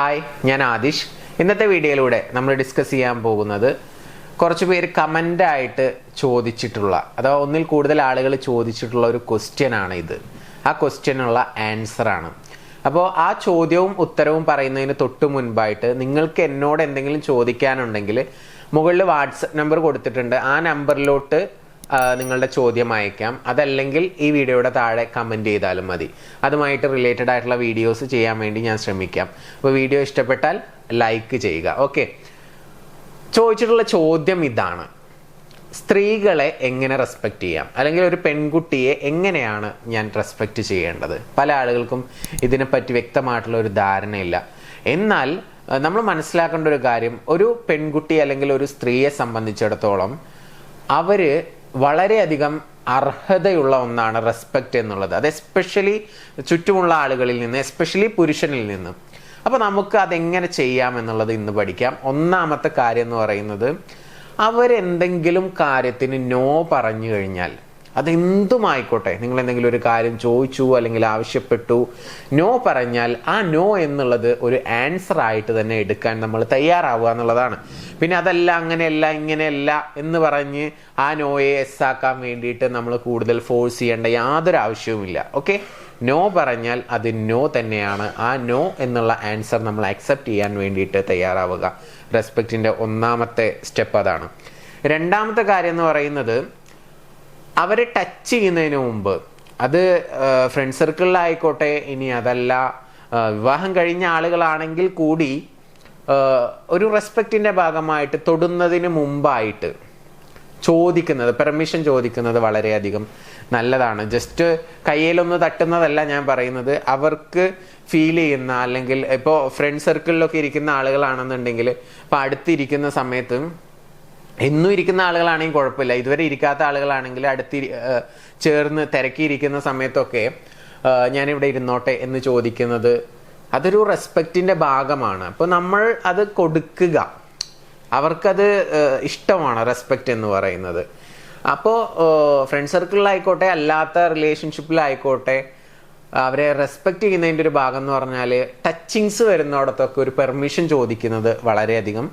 Hi, ഞാൻ ആദിഷ്. ഇന്നത്തെ വീഡിയോയിലൂടെ നമ്മൾ ഡിസ്കസ് ചെയ്യാൻ പോകുന്നത് കുറച്ച് പേര് കമൻ്റായിട്ട് ചോദിച്ചിട്ടുള്ള അഥവാ ഒന്നിൽ കൂടുതൽ ആളുകൾ ചോദിച്ചിട്ടുള്ള ഒരു ക്വസ്റ്റ്യൻ ആണ് ഇത്. ആ ക്വസ്റ്റ്യനുള്ള ആൻസറാണ്. അപ്പോൾ ആ ചോദ്യവും ഉത്തരവും പറയുന്നതിന് തൊട്ട് മുൻപായിട്ട് നിങ്ങൾക്ക് എന്നോട് എന്തെങ്കിലും ചോദിക്കാനുണ്ടെങ്കിൽ മുകളിൽ വാട്സപ്പ് നമ്പർ കൊടുത്തിട്ടുണ്ട്. ആ നമ്പറിലോട്ട് നിങ്ങളുടെ ചോദ്യം അയക്കാം. അതല്ലെങ്കിൽ ഈ വീഡിയോയുടെ താഴെ കമൻറ്റ് ചെയ്താലും മതി. അതുമായിട്ട് റിലേറ്റഡ് ആയിട്ടുള്ള വീഡിയോസ് ചെയ്യാൻ വേണ്ടി ഞാൻ ശ്രമിക്കാം. അപ്പോൾ വീഡിയോ ഇഷ്ടപ്പെട്ടാൽ ലൈക്ക് ചെയ്യുക. ഓക്കെ, ചോദിച്ചിട്ടുള്ള ചോദ്യം ഇതാണ്: സ്ത്രീകളെ എങ്ങനെ റെസ്പെക്റ്റ് ചെയ്യാം, അല്ലെങ്കിൽ ഒരു പെൺകുട്ടിയെ എങ്ങനെയാണ് ഞാൻ റെസ്പെക്റ്റ് ചെയ്യേണ്ടത്? പല ആളുകൾക്കും ഇതിനെപ്പറ്റി വ്യക്തമായിട്ടുള്ള ഒരു ധാരണയില്ല. എന്നാൽ നമ്മൾ മനസ്സിലാക്കേണ്ട ഒരു കാര്യം, ഒരു പെൺകുട്ടി അല്ലെങ്കിൽ ഒരു സ്ത്രീയെ സംബന്ധിച്ചിടത്തോളം അവർ വളരെയധികം അർഹതയുള്ള ഒന്നാണ് റെസ്പെക്റ്റ് എന്നുള്ളത്. അത് എസ്പെഷ്യലി ചുറ്റുമുള്ള ആളുകളിൽ നിന്ന്, എസ്പെഷ്യലി പുരുഷനിൽ നിന്ന്. അപ്പോൾ നമുക്ക് അതെങ്ങനെ ചെയ്യാം എന്നുള്ളത് ഇന്ന് പഠിക്കാം. ഒന്നാമത്തെ കാര്യം എന്ന് പറയുന്നത്, അവരെന്തെങ്കിലും കാര്യത്തിന് നോ പറഞ്ഞു കഴിഞ്ഞാൽ, അതെന്തുമായിക്കോട്ടെ, നിങ്ങൾ എന്തെങ്കിലും ഒരു കാര്യം ചോദിച്ചു അല്ലെങ്കിൽ ആവശ്യപ്പെട്ടു, നോ പറഞ്ഞാൽ ആ നോ എന്നുള്ളത് ഒരു ആൻസർ ആയിട്ട് തന്നെ എടുക്കാൻ നമ്മൾ തയ്യാറാവുക എന്നുള്ളതാണ്. പിന്നെ അതല്ല, അങ്ങനെയല്ല, ഇങ്ങനെയല്ല എന്ന് പറഞ്ഞ് ആ നോയെ എസ് ആക്കാൻ വേണ്ടിയിട്ട് നമ്മൾ കൂടുതൽ ഫോഴ്സ് ചെയ്യേണ്ട യാതൊരു ആവശ്യവുമില്ല. ഓക്കെ, നോ പറഞ്ഞാൽ അത് നോ തന്നെയാണ്. ആ നോ എന്നുള്ള ആൻസർ നമ്മൾ അക്സെപ്റ്റ് ചെയ്യാൻ വേണ്ടിയിട്ട് തയ്യാറാവുക. റെസ്പെക്റ്റിൻ്റെ ഒന്നാമത്തെ സ്റ്റെപ്പ് അതാണ്. രണ്ടാമത്തെ കാര്യം എന്ന് പറയുന്നത്, അവരെ ടച്ച് ചെയ്യുന്നതിന് മുമ്പ്, അത് ഫ്രണ്ട് സർക്കിളിലായിക്കോട്ടെ, ഇനി അതല്ല വിവാഹം കഴിഞ്ഞ ആളുകളാണെങ്കിൽ കൂടി, ഒരു റെസ്പെക്റ്റിൻ്റെ ഭാഗമായിട്ട് തൊടുന്നതിന് മുമ്പായിട്ട് ചോദിക്കുന്നത്, പെർമിഷൻ ചോദിക്കുന്നത് വളരെയധികം നല്ലതാണ്. ജസ്റ്റ് കയ്യിലൊന്ന് തട്ടുന്നതല്ല ഞാൻ പറയുന്നത്. അവർക്ക് ഫീൽ ചെയ്യുന്ന, അല്ലെങ്കിൽ ഇപ്പോൾ ഫ്രണ്ട് സർക്കിളിലൊക്കെ ഇരിക്കുന്ന ആളുകളാണെന്നുണ്ടെങ്കിൽ, ഇപ്പോൾ അടുത്തിരിക്കുന്ന സമയത്ത്, എന്നും ഇരിക്കുന്ന ആളുകളാണെങ്കിൽ കുഴപ്പമില്ല, ഇതുവരെ ഇരിക്കാത്ത ആളുകളാണെങ്കിൽ അടുത്ത് ചേർന്ന് തിരക്കിയിരിക്കുന്ന സമയത്തൊക്കെ ഞാനിവിടെ ഇരുന്നോട്ടെ എന്ന് ചോദിക്കുന്നത് അതൊരു റെസ്പെക്റ്റിൻ്റെ ഭാഗമാണ്. അപ്പോൾ നമ്മൾ അത് കൊടുക്കുക, അവർക്കത് ഇഷ്ടമാണ് റെസ്പെക്റ്റ് എന്ന് പറയുന്നത്. അപ്പോൾ ഫ്രണ്ട് സർക്കിളിലായിക്കോട്ടെ, അല്ലാത്ത റിലേഷൻഷിപ്പിലായിക്കോട്ടെ, അവരെ റെസ്പെക്റ്റ് ചെയ്യുന്നതിൻ്റെ ഒരു ഭാഗം എന്ന് പറഞ്ഞാൽ ടച്ചിങ്സ് വരുന്നിടത്തൊക്കെ ഒരു പെർമിഷൻ ചോദിക്കുന്നത് വളരെയധികം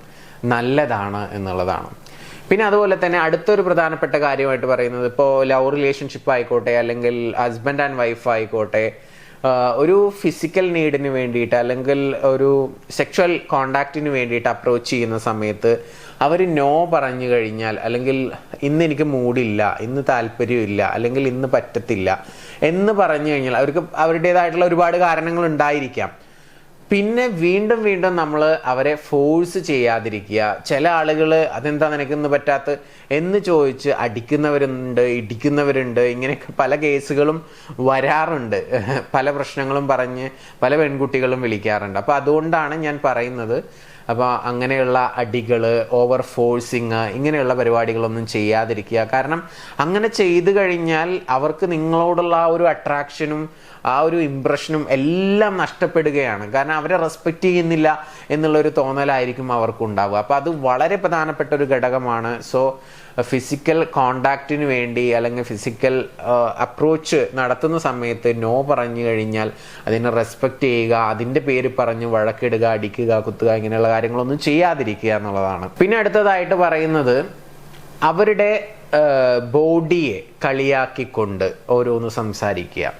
നല്ലതാണ് എന്നുള്ളതാണ്. പിന്നെ അതുപോലെ തന്നെ അടുത്തൊരു പ്രധാനപ്പെട്ട കാര്യമായിട്ട് പറയുന്നത്, ഇപ്പോൾ ലവ് റിലേഷൻഷിപ്പ് ആയിക്കോട്ടെ, അല്ലെങ്കിൽ ഹസ്ബൻഡ് ആൻഡ് വൈഫ് ആയിക്കോട്ടെ, ഒരു ഫിസിക്കൽ നീഡിന് വേണ്ടിയിട്ട് അല്ലെങ്കിൽ ഒരു സെക്ഷൽ കോണ്ടാക്റ്റിന് വേണ്ടിയിട്ട് അപ്രോച്ച് ചെയ്യുന്ന സമയത്ത് അവർ നോ പറഞ്ഞു കഴിഞ്ഞാൽ, അല്ലെങ്കിൽ ഇന്ന് എനിക്ക് മൂഡില്ല, ഇന്ന് താല്പര്യമില്ല, അല്ലെങ്കിൽ ഇന്ന് പറ്റത്തില്ല എന്ന് പറഞ്ഞു കഴിഞ്ഞാൽ, അവർക്ക് അവരുടേതായിട്ടുള്ള ഒരുപാട് കാരണങ്ങൾ ഉണ്ടായിരിക്കാം. പിന്നെ വീണ്ടും വീണ്ടും നമ്മൾ അവരെ ഫോഴ്സ് ചെയ്യാതിരിക്കുക. ചില ആളുകൾ അതെന്താ നിനക്കിന്ന് പറ്റാത്ത എന്ന് ചോദിച്ച് അടിക്കുന്നവരുണ്ട്, ഇടിക്കുന്നവരുണ്ട്. ഇങ്ങനെയൊക്കെ പല കേസുകളും വരാറുണ്ട്. പല പ്രശ്നങ്ങളും പറഞ്ഞ് പല പെൺകുട്ടികളും വിളിക്കാറുണ്ട്. അപ്പോൾ അതുകൊണ്ടാണ് ഞാൻ പറയുന്നത്, അപ്പോൾ അങ്ങനെയുള്ള അടികൾ, ഓവർ ഫോഴ്സിങ്, ഇങ്ങനെയുള്ള പരിപാടികളൊന്നും ചെയ്യാതിരിക്കുക. കാരണം അങ്ങനെ ചെയ്തു കഴിഞ്ഞാൽ അവർക്ക് നിങ്ങളോടുള്ള ആ ഒരു അട്രാക്ഷനും ആ ഒരു ഇംപ്രഷനും എല്ലാം നഷ്ടപ്പെടുകയാണ്. കാരണം അവരെ റെസ്പെക്റ്റ് ചെയ്യുന്നില്ല എന്നുള്ളൊരു തോന്നലായിരിക്കും അവർക്കുണ്ടാവുക. അപ്പോൾ അത് വളരെ പ്രധാനപ്പെട്ട ഒരു ഘടകമാണ്. സോ ഫിസിക്കൽ കോണ്ടാക്റ്റിന് വേണ്ടി അല്ലെങ്കിൽ ഫിസിക്കൽ അപ്രോച്ച് നടത്തുന്ന സമയത്ത് നോ പറഞ്ഞു കഴിഞ്ഞാൽ അതിനെ റെസ്പെക്റ്റ് ചെയ്യുക. അതിൻ്റെ പേര് പറഞ്ഞ് വഴക്കിടുക, അടിക്കുക, കുത്തുക, ഇങ്ങനെയുള്ള കാര്യങ്ങളൊന്നും ചെയ്യാതിരിക്കുക എന്നുള്ളതാണ്. പിന്നെ അടുത്തതായിട്ട് പറയുന്നത്, അവരുടെ ബോഡിയെ കളിയാക്കിക്കൊണ്ട് ഓരോന്ന് സംസാരിക്കുക.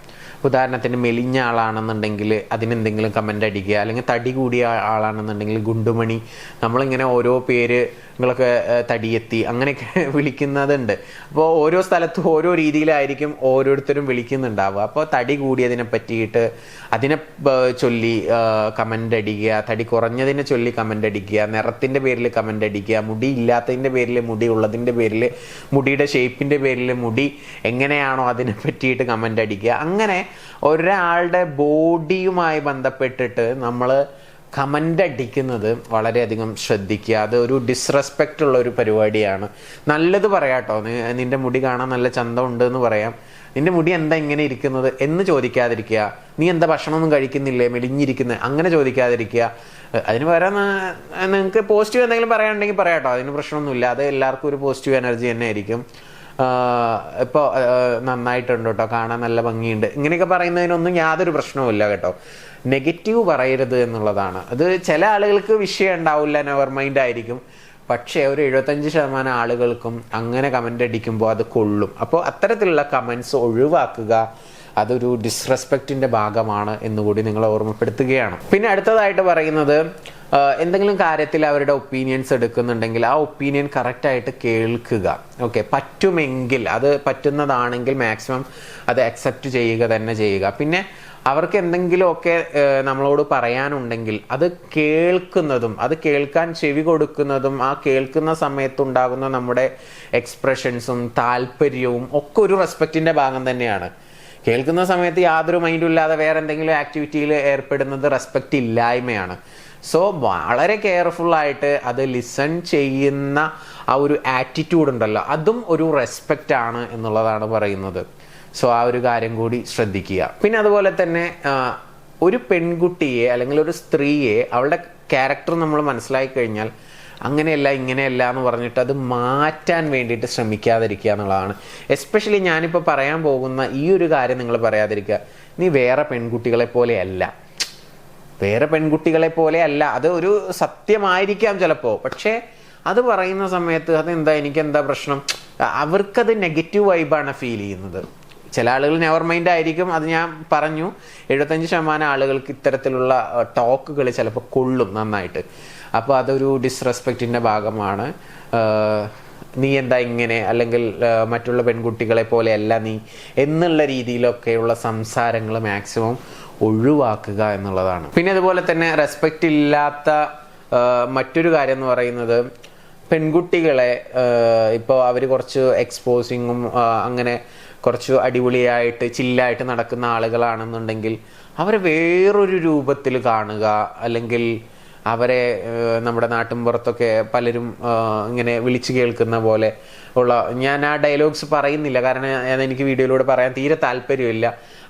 ഉദാഹരണത്തിന് മെലിഞ്ഞ ആളാണെന്നുണ്ടെങ്കിൽ അതിനെന്തെങ്കിലും കമൻ്റ് അടിക്കുക, അല്ലെങ്കിൽ തടി കൂടിയ ആളാണെന്നുണ്ടെങ്കിൽ ഗുണ്ടുമണി, നമ്മളിങ്ങനെ ഓരോ പേരുകളൊക്കെ, തടിയെത്തി, അങ്ങനെയൊക്കെ വിളിക്കുന്നതുണ്ട്. അപ്പോൾ ഓരോ സ്ഥലത്തും ഓരോ രീതിയിലായിരിക്കും ഓരോരുത്തരും വിളിക്കുന്നുണ്ടാവുക. അപ്പോൾ തടി കൂടിയതിനെ പറ്റിയിട്ട് അതിനെ ചൊല്ലി കമൻ്റ് അടിക്കുക, തടി കുറഞ്ഞതിനെ ചൊല്ലി കമൻ്റ് അടിക്കുക, നിറത്തിൻ്റെ പേരിൽ കമൻ്റ് അടിക്കുക, മുടി ഇല്ലാത്തതിൻ്റെ പേരിൽ, മുടി ഉള്ളതിൻ്റെ പേരിൽ, മുടിയുടെ ഷേപ്പിൻ്റെ പേരിൽ, മുടി എങ്ങനെയാണോ അതിനെ പറ്റിയിട്ട് കമൻ്റ് അടിക്കുക. അങ്ങനെ ഒരാളുടെ ബോഡിയുമായി ബന്ധപ്പെട്ടിട്ട് നമ്മൾ കമൻ്റ് അടിക്കുന്നത് വളരെയധികം ശ്രദ്ധിക്കുക. അത് ഒരു ഡിസ്റെസ്പെക്റ്റ് ഉള്ള ഒരു പരിപാടിയാണ്. നല്ലത് പറയാട്ടോ, നിൻ്റെ മുടി കാണാൻ നല്ല ചന്തമുണ്ട് എന്ന് പറയാം. നിൻ്റെ മുടി എന്താ ഇങ്ങനെ ഇരിക്കുന്നത് എന്ന് ചോദിക്കാതിരിക്കുക. നീ എന്താ ഭക്ഷണമൊന്നും കഴിക്കുന്നില്ലേ, മെലിഞ്ഞിരിക്കുന്നത്, അങ്ങനെ ചോദിക്കാതിരിക്കുക. അതിന് പകരം നിങ്ങൾക്ക് പോസിറ്റീവ് എന്തെങ്കിലും പറയാനുണ്ടെങ്കിൽ പറയാട്ടോ, അതിന് പ്രശ്നമൊന്നുമില്ല. അത് എല്ലാവർക്കും ഒരു പോസിറ്റീവ് എനർജി തന്നെ ആയിരിക്കും. ഇപ്പോൾ നന്നായിട്ടുണ്ട് കേട്ടോ, കാണാൻ നല്ല ഭംഗിയുണ്ട്, ഇങ്ങനെയൊക്കെ പറയുന്നതിനൊന്നും യാതൊരു പ്രശ്നവുമില്ല കേട്ടോ. നെഗറ്റീവ് പറയരുത് എന്നുള്ളതാണ്. അത് ചില ആളുകൾക്ക് വിഷയം ഉണ്ടാവില്ല, നെവർ മൈൻഡ് ആയിരിക്കും. പക്ഷേ ഒരു 75% ആളുകൾക്കും അങ്ങനെ കമൻ്റ് അടിക്കുമ്പോൾ അത് കൊള്ളും. അപ്പോൾ അത്തരത്തിലുള്ള കമൻറ്റ്സ് ഒഴിവാക്കുക. അതൊരു ഡിസ്റെസ്പെക്റ്റിൻ്റെ ഭാഗമാണ് എന്നുകൂടി നിങ്ങളെ ഓർമ്മപ്പെടുത്തുകയാണ്. പിന്നെ അടുത്തതായിട്ട് പറയുന്നത്, എന്തെങ്കിലും കാര്യത്തിൽ അവരുടെ ഒപ്പീനിയൻസ് എടുക്കുന്നുണ്ടെങ്കിൽ ആ ഒപ്പീനിയൻ കറക്റ്റായിട്ട് കേൾക്കുക. ഓക്കെ, പറ്റുമെങ്കിൽ, അത് പറ്റുന്നതാണെങ്കിൽ മാക്സിമം അത് അക്സെപ്റ്റ് ചെയ്യുക തന്നെ ചെയ്യുക. പിന്നെ അവർക്ക് എന്തെങ്കിലുമൊക്കെ നമ്മളോട് പറയാനുണ്ടെങ്കിൽ അത് കേൾക്കുന്നതും, അത് കേൾക്കാൻ ചെവി കൊടുക്കുന്നതും, ആ കേൾക്കുന്ന സമയത്തുണ്ടാകുന്ന നമ്മുടെ എക്സ്പ്രഷൻസും താല്പര്യവും ഒക്കെ ഒരു റെസ്പെക്റ്റിൻ്റെ ഭാഗം തന്നെയാണ്. കേൾക്കുന്ന സമയത്ത് യാതൊരു മൈൻഡും ഇല്ലാതെ വേറെ എന്തെങ്കിലും ആക്ടിവിറ്റിയിൽ ഏർപ്പെടുന്നത് റെസ്പെക്റ്റ് ഇല്ലായ്മയാണ്. സോ വളരെ കെയർഫുള്ളായിട്ട് അത് ലിസൺ ചെയ്യുന്ന ആ ഒരു ആറ്റിറ്റ്യൂഡ് ഉണ്ടല്ലോ, അതും ഒരു റെസ്പെക്റ്റ് ആണ് എന്നുള്ളതാണ് പറയുന്നത്. സോ ആ ഒരു കാര്യം കൂടി ശ്രദ്ധിക്കുക. പിന്നെ അതുപോലെ തന്നെ ഒരു പെൺകുട്ടിയെ അല്ലെങ്കിൽ ഒരു സ്ത്രീയെ അവളുടെ ക്യാരക്ടർ നമ്മൾ മനസ്സിലാക്കി കഴിഞ്ഞാൽ അങ്ങനെയല്ല ഇങ്ങനെയല്ല എന്ന് പറഞ്ഞിട്ട് അത് മാറ്റാൻ വേണ്ടിയിട്ട് ശ്രമിക്കാതിരിക്കുക എന്നുള്ളതാണ്. എസ്പെഷ്യലി ഞാനിപ്പോൾ പറയാൻ പോകുന്ന ഈ ഒരു കാര്യം നിങ്ങൾ പറയാതിരിക്കുക. നീ വേറെ പെൺകുട്ടികളെ പോലെയല്ല, വേറെ പെൺകുട്ടികളെ പോലെയല്ല. അത് ഒരു സത്യമായിരിക്കാം ചിലപ്പോൾ, പക്ഷേ അത് പറയുന്ന സമയത്ത് അതെന്താ, എനിക്കെന്താ പ്രശ്നം, അവർക്കത് നെഗറ്റീവ് വൈബാണ് ഫീൽ ചെയ്യുന്നത്. ചില ആളുകൾ നെവർ മൈൻഡ് ആയിരിക്കും. അത് ഞാൻ പറഞ്ഞു, 75% ആളുകൾക്ക് ഇത്തരത്തിലുള്ള ടോക്കുകൾ ചിലപ്പോൾ കൊള്ളും നന്നായിട്ട്. അപ്പോൾ അതൊരു ഡിസ്റെസ്പെക്റ്റിൻ്റെ ഭാഗമാണ്. നീ എന്താ ഇങ്ങനെ, അല്ലെങ്കിൽ മറ്റുള്ള പെൺകുട്ടികളെ പോലെയല്ല നീ എന്നുള്ള രീതിയിലൊക്കെയുള്ള സംസാരങ്ങൾ മാക്സിമം ഒഴിവാക്കുക എന്നുള്ളതാണ്. പിന്നെ അതുപോലെ തന്നെ റെസ്പെക്റ്റ് ഇല്ലാത്ത മറ്റൊരു കാര്യം എന്ന് പറയുന്നത്, പെൺകുട്ടികളെ ഇപ്പോൾ അവർ കുറച്ച് എക്സ്പോസിങ്ങും അങ്ങനെ കുറച്ച് അടിപൊളിയായിട്ട് ചില്ലായിട്ട് നടക്കുന്ന ആളുകളാണെന്നുണ്ടെങ്കിൽ അവരെ വേറൊരു രൂപത്തിൽ കാണുക, അല്ലെങ്കിൽ അവരെ നമ്മുടെ നാട്ടിൻപുറത്തൊക്കെ പലരും ഇങ്ങനെ വിളിച്ചു കേൾക്കുന്ന പോലെ ഉള്ള, ഞാൻ ആ ഡയലോഗ്സ് പറയുന്നില്ല കാരണം എനിക്ക് വീഡിയോയിലൂടെ പറയാൻ തീരെ താല്പര്യമില്ല.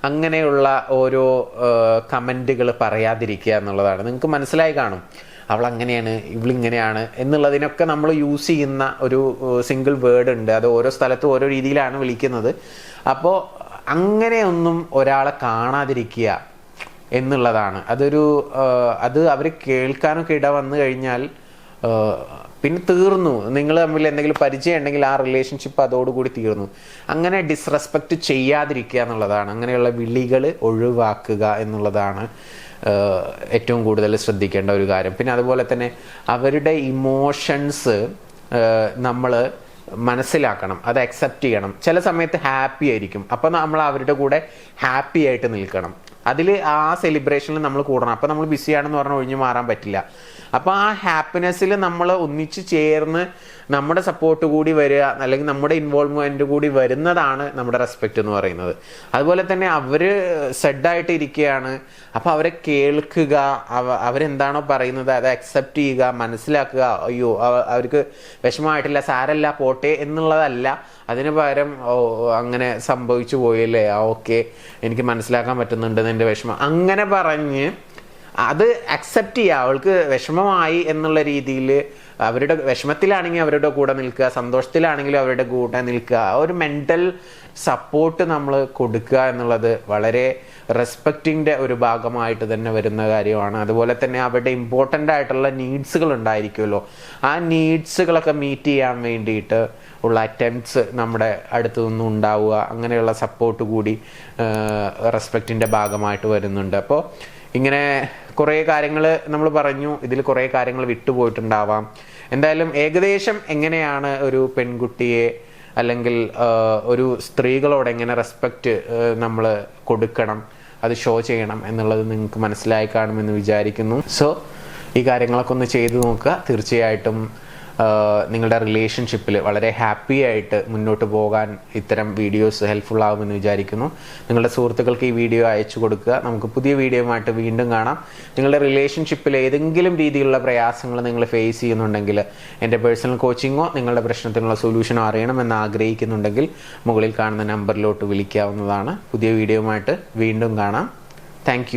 അങ്ങനെയുള്ള ഓരോ കമൻറ്റുകൾ പറയാതിരിക്കുക എന്നുള്ളതാണ്. നിങ്ങൾക്ക് മനസ്സിലായി കാണും, അവൾ അങ്ങനെയാണ് ഇവളിങ്ങനെയാണ് എന്നുള്ളതിനൊക്കെ നമ്മൾ യൂസ് ചെയ്യുന്ന ഒരു സിംഗിൾ വേർഡ് ഉണ്ട്. അത് ഓരോ സ്ഥലത്തും ഓരോ രീതിയിലാണ് വിളിക്കുന്നത്. അപ്പോൾ അങ്ങനെയൊന്നും ഒരാളെ കാണാതിരിക്കുക എന്നുള്ളതാണ്. അത് അവർ കേൾക്കാനൊക്കെ ഇട വന്നു കഴിഞ്ഞാൽ പിന്നെ തീർന്നു. നിങ്ങൾ തമ്മിൽ എന്തെങ്കിലും പരിചയം ഉണ്ടെങ്കിൽ ആ റിലേഷൻഷിപ്പ് അതോടുകൂടി തീർന്നു. അങ്ങനെ ഡിസ്റെസ്പെക്റ്റ് ചെയ്യാതിരിക്കുക എന്നുള്ളതാണ്. അങ്ങനെയുള്ള വിളികൾ ഒഴിവാക്കുക എന്നുള്ളതാണ് ഏറ്റവും കൂടുതൽ ശ്രദ്ധിക്കേണ്ട ഒരു കാര്യം. പിന്നെ അതുപോലെ തന്നെ അവരുടെ ഇമോഷൻസ് നമ്മൾ മനസ്സിലാക്കണം, അത് അക്സെപ്റ്റ് ചെയ്യണം. ചില സമയത്ത് ഹാപ്പി ആയിരിക്കും, അപ്പോൾ നമ്മൾ അവരുടെ കൂടെ ഹാപ്പി ആയിട്ട് നിൽക്കണം. അതിൽ ആ സെലിബ്രേഷനിൽ നമ്മൾ കൂടണം. അപ്പോൾ നമ്മൾ ബിസിയാണെന്ന് പറഞ്ഞാൽ ഒഴിഞ്ഞു മാറാൻ പറ്റില്ല. അപ്പോൾ ആ ഹാപ്പിനെസ്സിൽ നമ്മൾ ഒന്നിച്ച് ചേർന്ന് നമ്മുടെ സപ്പോർട്ട് കൂടി വരിക, അല്ലെങ്കിൽ നമ്മുടെ ഇൻവോൾവ്മെൻറ്റ് കൂടി വരുന്നതാണ് നമ്മുടെ റെസ്പെക്റ്റ് എന്ന് പറയുന്നത്. അതുപോലെ തന്നെ അവർ സെഡായിട്ട് ഇരിക്കുകയാണ്, അപ്പോൾ അവരെ കേൾക്കുക, അവരെന്താണോ പറയുന്നത് അത് അക്സെപ്റ്റ് ചെയ്യുക, മനസ്സിലാക്കുക. അയ്യോ അവർക്ക് വിഷമമായിട്ടില്ല, സാരല്ല, പോട്ടെ എന്നുള്ളതല്ല. അതിന് പകരം അങ്ങനെ സംഭവിച്ചു പോയല്ലേ, ഓക്കെ എനിക്ക് മനസ്സിലാക്കാൻ പറ്റുന്നുണ്ട് എൻ്റെ വിഷമം, അങ്ങനെ പറഞ്ഞ് അത് അക്സെപ്റ്റ് ചെയ്യുക. അവൾക്ക് വിഷമമായി എന്നുള്ള രീതിയിൽ അവരുടെ വിഷമത്തിലാണെങ്കിൽ അവരുടെ കൂടെ നിൽക്കുക, സന്തോഷത്തിലാണെങ്കിലും അവരുടെ കൂടെ നിൽക്കുക. ഒരു മെൻ്റൽ സപ്പോർട്ട് നമ്മൾ കൊടുക്കുക എന്നുള്ളത് വളരെ റെസ്പെക്റ്റിൻ്റെ ഒരു ഭാഗമായിട്ട് തന്നെ വരുന്ന കാര്യമാണ്. അതുപോലെ തന്നെ അവരുടെ ഇമ്പോർട്ടൻ്റ് ആയിട്ടുള്ള നീഡ്സുകൾ ഉണ്ടായിരിക്കുമല്ലോ, ആ നീഡ്സുകളൊക്കെ മീറ്റ് ചെയ്യാൻ വേണ്ടിയിട്ട് ഉള്ള അറ്റംപ്റ്റ്സ് നമ്മുടെ അടുത്തു നിന്നും ഉണ്ടാവുക. അങ്ങനെയുള്ള സപ്പോർട്ട് കൂടി റെസ്പെക്റ്റിൻ്റെ ഭാഗമായിട്ട് വരുന്നുണ്ട്. അപ്പോൾ ഇങ്ങനെ കുറേ കാര്യങ്ങൾ നമ്മൾ പറഞ്ഞു, ഇതിൽ കുറേ കാര്യങ്ങൾ വിട്ടുപോയിട്ടുണ്ടാവാം. എന്തായാലും ഏകദേശം എങ്ങനെയാണ് ഒരു പെൺകുട്ടിയെ അല്ലെങ്കിൽ ഒരു സ്ത്രീകളോട് എങ്ങനെ റെസ്പെക്റ്റ് നമ്മൾ കൊടുക്കണം, അത് ഷോ ചെയ്യണം എന്നുള്ളത് നിങ്ങൾക്ക് മനസ്സിലായി കാണുമെന്ന് വിചാരിക്കുന്നു. സോ ഈ കാര്യങ്ങളൊക്കെ ഒന്ന് ചെയ്തു നോക്കുക. തീർച്ചയായിട്ടും നിങ്ങളുടെ റിലേഷൻഷിപ്പിൽ വളരെ ഹാപ്പി ആയിട്ട് മുന്നോട്ട് പോകാൻ ഇത്തരം വീഡിയോസ് ഹെൽപ്ഫുൾ ആകുമെന്ന് വിചാരിക്കുന്നു. നിങ്ങളുടെ സുഹൃത്തുക്കൾക്ക് ഈ വീഡിയോ അയച്ചു കൊടുക്കുക. നമുക്ക് പുതിയ വീഡിയോയുമായിട്ട് വീണ്ടും കാണാം. നിങ്ങളുടെ റിലേഷൻഷിപ്പിൽ ഏതെങ്കിലും രീതിയിലുള്ള പ്രയാസങ്ങൾ നിങ്ങൾ ഫേസ് ചെയ്യുന്നുണ്ടെങ്കിൽ, എൻ്റെ പേഴ്സണൽ കോച്ചിങ്ങോ നിങ്ങളുടെ പ്രശ്നത്തിനുള്ള സൊല്യൂഷനോ അറിയണമെന്ന് ആഗ്രഹിക്കുന്നുണ്ടെങ്കിൽ മുകളിൽ കാണുന്ന നമ്പറിലോട്ട് വിളിക്കാവുന്നതാണ്. പുതിയ വീഡിയോയുമായിട്ട് വീണ്ടും കാണാം. താങ്ക്